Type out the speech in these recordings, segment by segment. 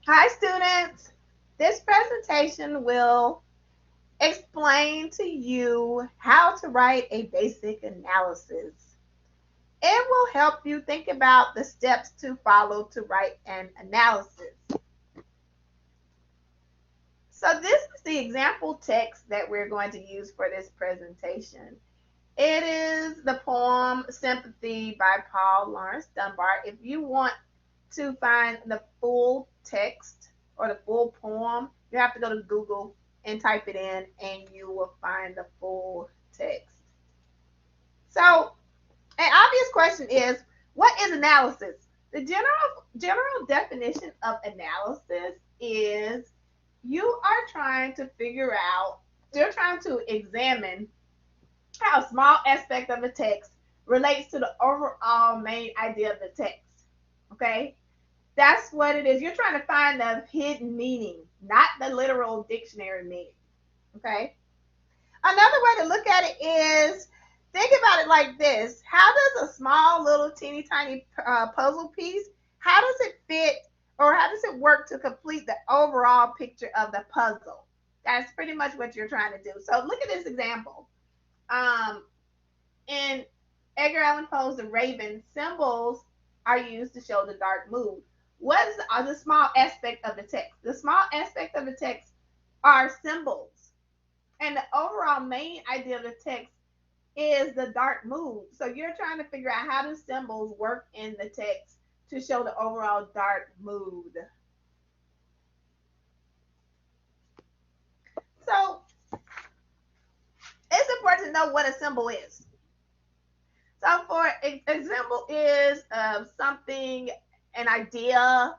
Hi students! This presentation will explain to you how to write a basic analysis. It will help you think about the steps to follow to write an analysis. So this is the example text that we're going to use for this presentation. It is the poem Sympathy by Paul Laurence Dunbar. If you want to find the full text or the full poem, you have to go to Google and type it in and you will find the full text. So an obvious question is, what is analysis? The general definition of analysis is you're trying to examine how a small aspect of the text relates to the overall main idea of the text. Okay? That's what it is. You're trying to find the hidden meaning, not the literal dictionary meaning. Okay? Another way to look at it is think about it like this. How does a small little teeny tiny puzzle piece, how does it fit or how does it work to complete the overall picture of the puzzle? That's pretty much what you're trying to do. So look at this example. Um, in Edgar Allan Poe's The Raven, symbols are used to show the dark mood. What is the small aspect of the text? The small aspect of the text are symbols. And the overall main idea of the text is the dark mood. So you're trying to figure out how do symbols work in the text to show the overall dark mood. So it's important to know what a symbol is. So for example is something, an idea,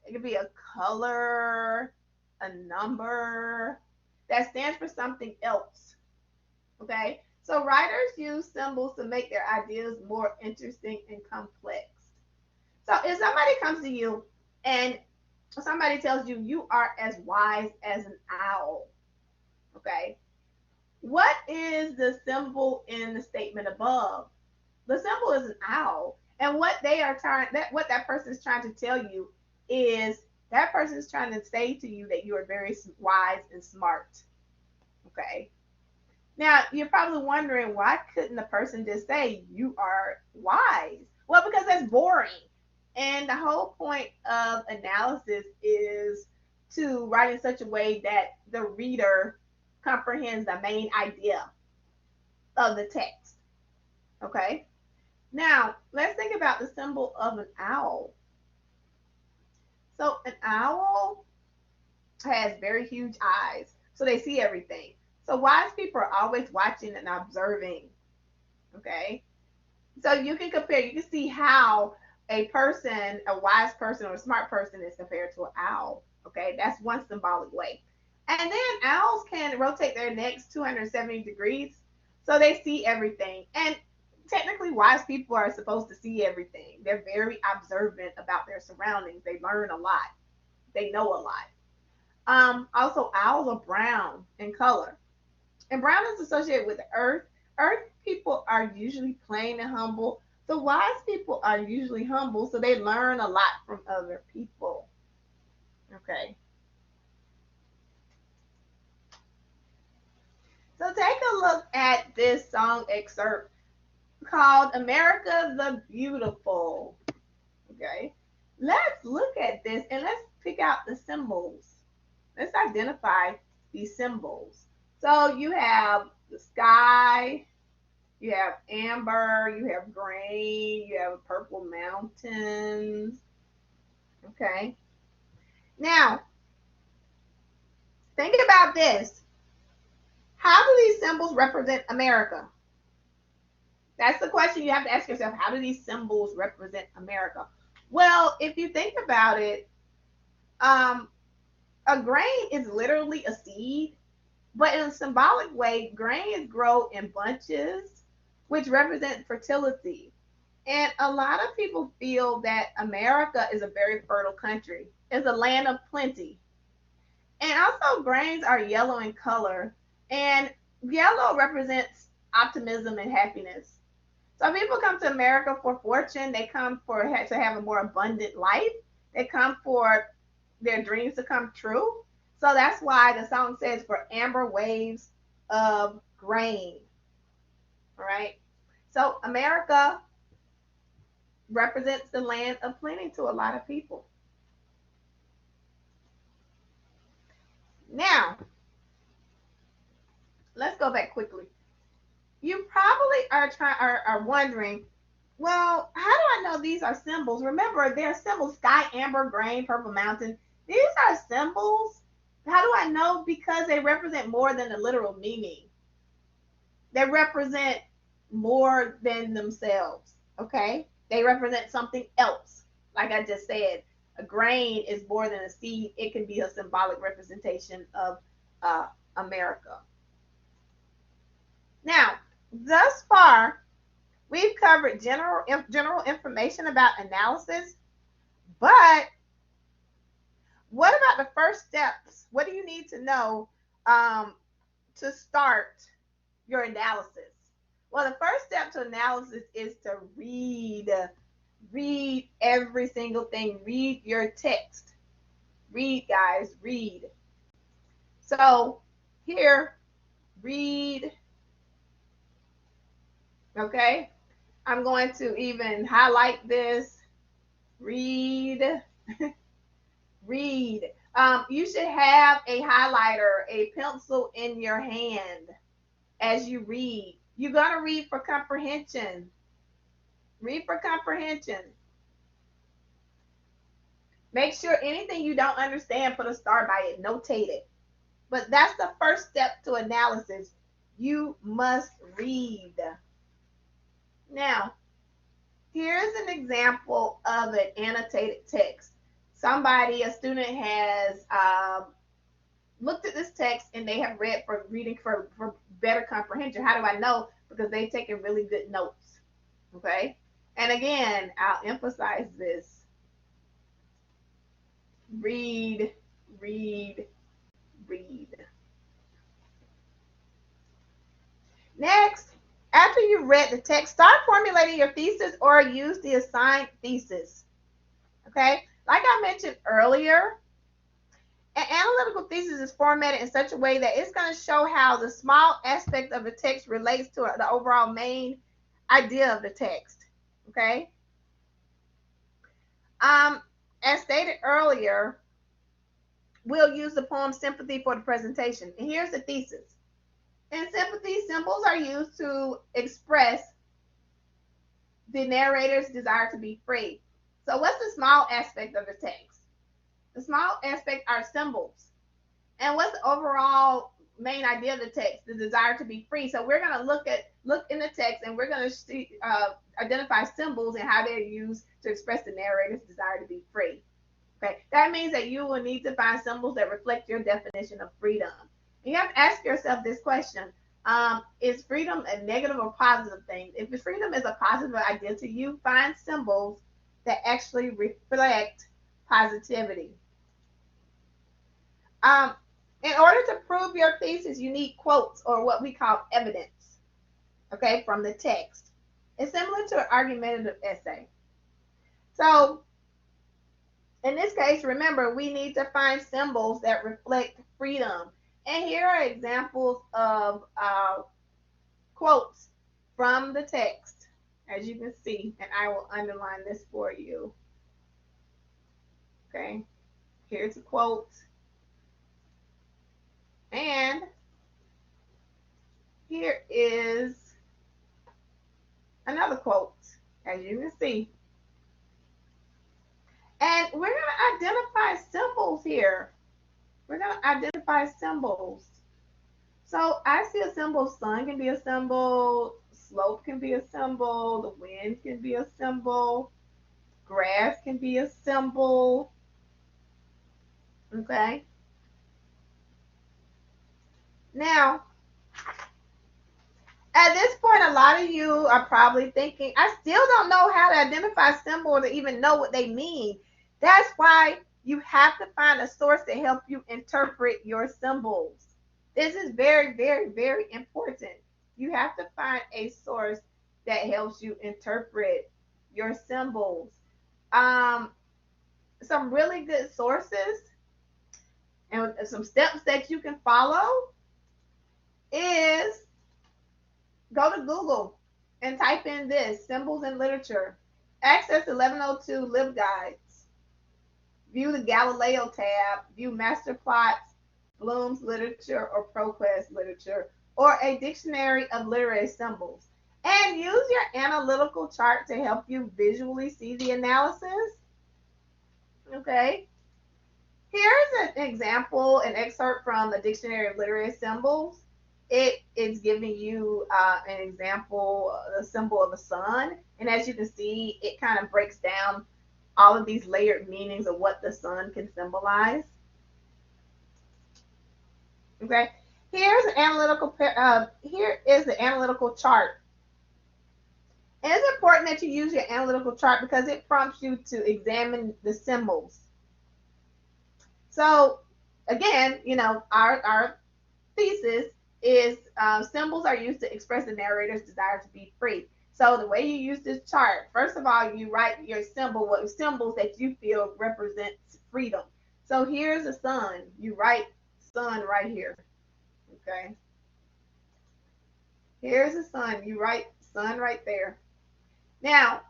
it could be a color, a number that stands for something else. Okay, so writers use symbols to make their ideas more interesting and complex. So if somebody comes to you and somebody tells you you are as wise as an owl, okay, what is the symbol in the statement above? The symbol is an owl, and what that person is trying to tell you is that person is trying to say to you that you are very wise and smart. Okay. Now you're probably wondering why couldn't the person just say you are wise? Well, because that's boring. And the whole point of analysis is to write in such a way that the reader comprehends the main idea of the text. Okay. Now, let's think about the symbol of an owl. So, an owl has very huge eyes, so they see everything. So, wise people are always watching and observing. Okay. So, you can compare, you can see how a wise person or a smart person is compared to an owl. Okay. That's one symbolic way. And then owls can rotate their necks 270 degrees, so they see everything. And technically wise people are supposed to see everything. They're very observant about their surroundings. They learn a lot. They know a lot. Also, owls are brown in color, and brown is associated with the earth. Earth people are usually plain and humble. The wise people are usually humble, so they learn a lot from other people. Okay, so take a look at this song excerpt called America the Beautiful. Okay, let's look at this and let's pick out the symbols. Let's identify these symbols. So you have the sky, you have amber, you have green, you have purple mountains. Okay, now think about this. How do these symbols represent America? That's the question you have to ask yourself. How do these symbols represent America? Well, if you think about it, um, a grain is literally a seed, but in a symbolic way, grains grow in bunches, which represent fertility. And a lot of people feel that America is a very fertile country. It's a land of plenty. And also, grains are yellow in color, and yellow represents optimism and happiness. So people come to America for fortune. They come for to have a more abundant life. They come for their dreams to come true. So that's why the song says for amber waves of grain. All right. So America represents the land of plenty to a lot of people. Now, let's go back quickly. You probably are wondering, well, how do I know these are symbols? Remember, they're symbols: sky, amber, grain, purple mountain. These are symbols. How do I know? Because they represent more than the literal meaning. They represent more than themselves. Okay, they represent something else. Like I just said, a grain is more than a seed. It can be a symbolic representation of America. Now, thus far, we've covered general information about analysis, but what about the first steps? What do you need to know to start your analysis? Well, the first step to analysis is to read. Read every single thing. Read your text. Read, guys, read. So here, read. Okay, I'm going to even highlight this. Read. Read. You should have a highlighter, a pencil in your hand as you read. You're going to read for comprehension. Read for comprehension. Make sure anything you don't understand, put a star by it, notate it. But that's the first step to analysis. You must read. Now, here's an example of an annotated text. A student has looked at this text and they have read for reading for better comprehension. How do I know? Because they've taken really good notes. Okay? And again, I'll emphasize this. Read, read, read. Next, after you've read the text, start formulating your thesis or use the assigned thesis. Okay? Like I mentioned earlier, an analytical thesis is formatted in such a way that it's going to show how the small aspect of the text relates to the overall main idea of the text. Okay? As stated earlier, we'll use the poem Sympathy for the presentation. And here's the thesis. In sympathy, symbols are used to express the narrator's desire to be free. So what's the small aspect of the text? The small aspect are symbols. And what's the overall main idea of the text? The desire to be free. So we're going to look in the text and we're going to identify symbols and how they're used to express the narrator's desire to be free. Okay, that means that you will need to find symbols that reflect your definition of freedom. And you have to ask yourself this question. Is freedom a negative or positive thing? If freedom is a positive idea to you, find symbols that actually reflect positivity. In order to prove your thesis, you need quotes or what we call evidence, okay, from the text. It's similar to an argumentative essay. So in this case, remember, we need to find symbols that reflect freedom. And here are examples of quotes from the text, as you can see, and I will underline this for you. Okay, here's a quote. And here is another quote, as you can see. And we're going to identify symbols here. We're going to identify symbols. So I see a symbol. Sun can be a symbol. Slope can be a symbol. The wind can be a symbol. Grass can be a symbol. Okay. Now, at this point, a lot of you are probably thinking, I still don't know how to identify symbols or even know what they mean. That's why you have to find a source to help you interpret your symbols. This is very, very, very important. You have to find a source that helps you interpret your symbols. some really good sources and some steps that you can follow is go to Google and type in this symbols in literature. Access 1102 LibGuides. View the Galileo tab. View master plots, Bloom's literature or ProQuest literature, or a dictionary of literary symbols. And use your analytical chart to help you visually see the analysis. Okay. Here's an example, an excerpt from the Dictionary of Literary Symbols. It is giving you an example, the symbol of the sun. And as you can see, it kind of breaks down all of these layered meanings of what the sun can symbolize. Okay, here's an analytical. Here is the analytical chart. And it's important that you use your analytical chart because it prompts you to examine the symbols. So again, our thesis is symbols are used to express the narrator's desire to be free. So the way you use this chart, first of all, you write your symbol, what symbols that you feel represents freedom. So here's the sun. You write sun right here. Okay. Here's the sun. You write sun right there. Now,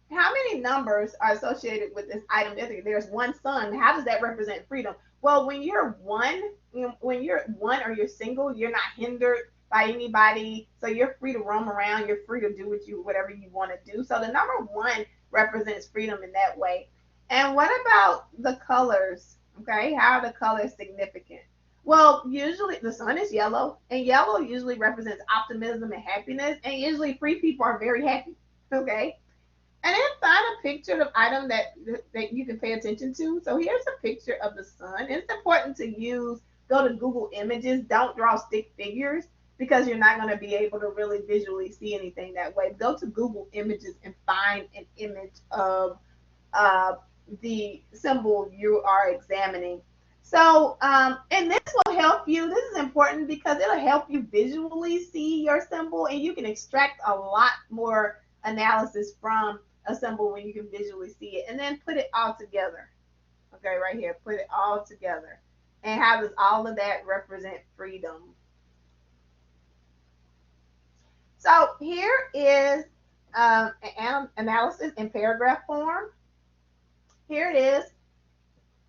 how many numbers are associated with this item? There's one sun. How does that represent freedom? Well, when you're one or you're single, you're not hindered by anybody. So you're free to roam around. You're free to do whatever you want to do. So the number one represents freedom in that way. And what about the colors? Okay, how are the colors significant? Well, usually the sun is yellow, and yellow usually represents optimism and happiness. And usually free people are very happy. Okay. And then find a picture of item that you can pay attention to. So here's a picture of the sun. It's important to go to Google Images. Don't draw stick figures because you're not going to be able to really visually see anything that way. Go to Google Images and find an image of the symbol you are examining. So, and this will help you. This is important because it'll help you visually see your symbol, and you can extract a lot more analysis from a symbol when you can visually see it, and then put it all together. Okay, right here, put it all together. And how does all of that represent freedom? So here is an analysis in paragraph form. Here it is.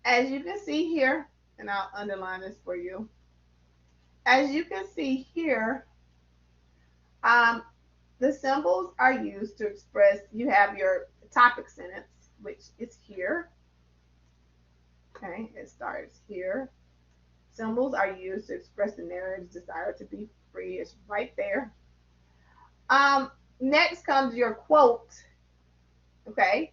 As you can see here, and I'll underline this for you. As you can see here, the symbols are used to express, you have your topic sentence, which is here. Okay, it starts here. Symbols are used to express the narrator's desire to be free. It's right there. Next comes your quote. Okay,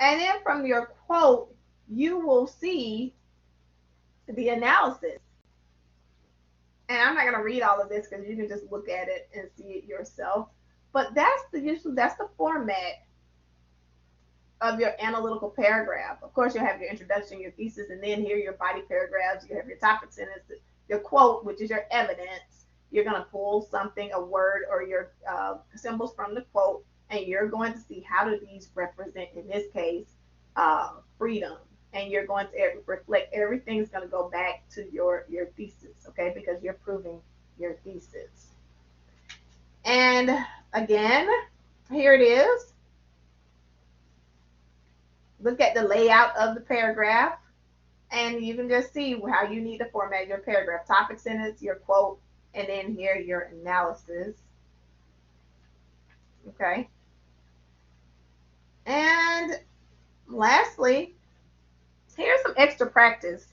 and then from your quote, you will see the analysis. And I'm not going to read all of this because you can just look at it and see it yourself. But that's the format of your analytical paragraph. Of course, you'll have your introduction, your thesis, and then here your body paragraphs. You have your topic sentence, your quote, which is your evidence. You're going to pull something, a word, or your symbols from the quote, and you're going to see how do these represent, in this case, freedom. And you're going to reflect, everything's going to go back to your thesis, okay, because you're proving your thesis. And again, here it is. Look at the layout of the paragraph, and you can just see how you need to format your paragraph. Topic sentence, your quote, and then here your analysis. Okay. And lastly, here's some extra practice.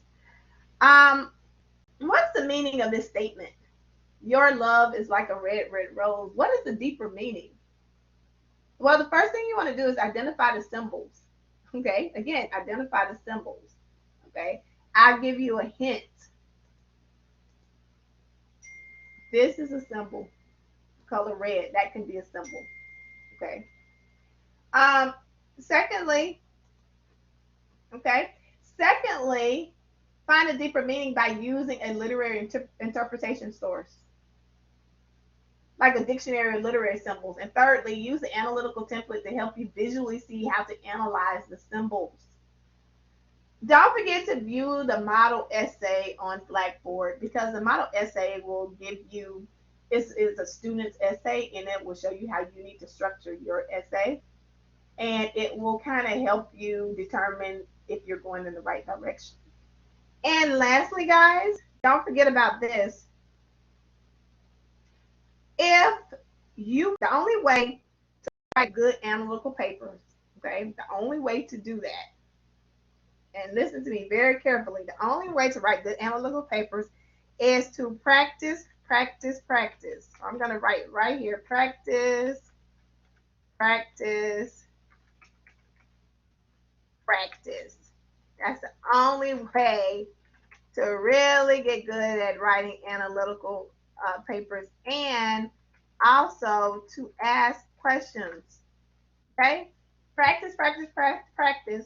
What's the meaning of this statement? Your love is like a red, red rose. What is the deeper meaning? Well, the first thing you want to do is identify the symbols. Okay, again, identify the symbols. Okay, I'll give you a hint. This is a symbol, color red. That can be a symbol. Okay. Secondly, find a deeper meaning by using a literary interpretation source, like a dictionary of literary symbols. And thirdly, use the analytical template to help you visually see how to analyze the symbols. Don't forget to view the model essay on Blackboard because the model essay will give you, it's a student's essay and it will show you how you need to structure your essay, and it will kind of help you determine if you're going in the right direction. And lastly, guys, don't forget about this. If the only way to write good analytical papers, okay, the only way to do that, and listen to me very carefully, the only way to write good analytical papers is to practice, practice, practice. So I'm going to write right here, practice, practice, practice. That's the only way to really get good at writing analytical papers, and also to ask questions. Okay? Practice, practice, practice, practice.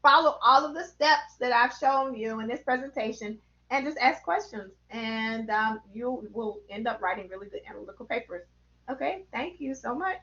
Follow all of the steps that I've shown you in this presentation and just ask questions. And you will end up writing really good analytical papers. Okay? Thank you so much.